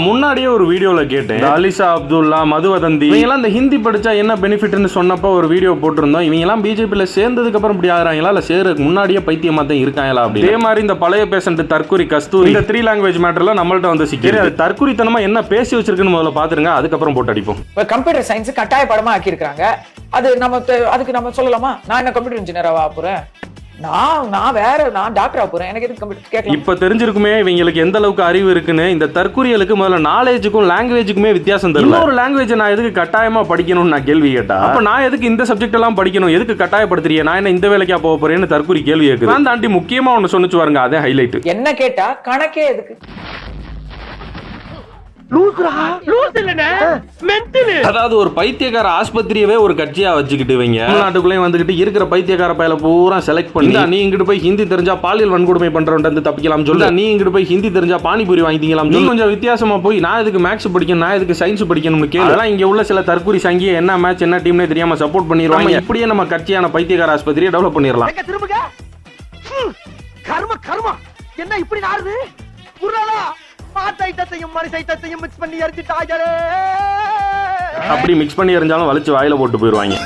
முன்னாடியே ஒரு வீடியோல கேட்டேன், அலிசா அப்துல்லா, மதுவதந்தி இவங்கெல்லாம் இந்த ஹிந்தி படிச்சா என்ன பெனிஃபிட்னு சொன்னப்போ ஒரு வீடியோ போட்டிருந்தோம். இவங்கெல்லாம் பிஜேபியில சேர்ந்ததுக்கு அப்புறம் இப்படி ஆகிறாங்களா இல்ல சேர்றதுக்கு முன்னாடியே பைத்தியமா தான் இருக்காங்களா அப்படி. இதே மாதிரி இந்த பழைய பேஷண்ட் தற்கூரி கஸ்தூரி இந்த 3 லாங்குவேஜ் மேட்டர்ல நம்மள்ட்ட வந்து சிக்கி அது தற்கூரித்தனமா என்ன பேசி வச்சிருக்குன்னு முதல்ல பாத்துருங்க, அதுக்கப்புறம் போட்டு அடிப்போம். கம்ப்யூட்டர் சயின்ஸ் கட்டாய படமா ஆக்கியிருக்காங்க. அது அதுக்கு நம்ம சொல்லலாமா? நான் என்ன கம்ப்யூட்டர் இன்ஜினியராவா போறேன்? நான் டாக்டரா போறேன். எனக்கு எதுக்கு கம்ப்யூட்டர் கேட்கலாம்? இப்ப தெரிஞ்சிருக்குமே இவங்களுக்கு எந்த அளவுக்கு அறிவு இருக்குன்னு. இந்த தற்கூரியலுக்கு முதல்ல நாலேஜுக்கும் லாங்குவேஜுக்குமே வித்தியாசம் தெரியும். இன்னொரு லாங்குவேஜ் நான் எதுக்கு கட்டாயமா படிக்கணும்னு நான் கேள்வி கேட்டா, அப்ப நான் எதுக்கு இந்த சப்ஜெக்ட் எல்லாம் படிக்கணும், எதுக்கு கட்டாயப்படுத்துறீங்க, நான் என்ன இந்த வேலைக்கா போக போறேன்னு தற்கூரி கேள்வி கேட்குது. நான் தாண்டி முக்கியமா ஒன்னு சொன்னிச்சு பாருங்க, அதே ஹைலைட். என்ன கேட்டா கணக்கே எதுக்கு? அதாவது ஒரு பைத்தியக்கார ஆஸ்பத்திரியவே ஒரு கட்சியா வச்சுக்கிட்டு இவங்க நாட்டுக்குள்ளே வந்துகிட்டு இருக்கிற பைத்தியக்கார பையில பூரா செலக்ட் பண்ணி, நீ இங்கிட்டு போய் ஹிந்தி தெரிஞ்சா பாலியல் வன்கொடுமை பண்றவன் தப்பிக்கலாம் சொல்ல, நீ இங்கிட்டு போய் ஹிந்தி தெரிஞ்சா பானிபூரி வாங்கிக்கலாம், நீ கொஞ்சம் வித்தியாசமா போய் நான் எதுக்கு மேக்ஸ் படிக்கணும், நான் எதுக்கு சயின்ஸ் படிக்கணும்னு கேள்வி. அதெல்லாம் இங்க உள்ள சில தற்கூரி சங்கி என்ன மேட்ச் என்ன டீம்னே தெரியாம சப்போர்ட் பண்ணிடுவாங்க. இப்படியே நம்ம கட்சியான பைத்தியக்கார ஆஸ்பத்திரியை டெவலப் பண்ணிடலாம். என்ன இப்படி நாருது? அப்படி மிக்ஸ் பண்ணி எறிஞ்சாலும் வலிச்சு வாயில போட்டு போயிருவாங்க.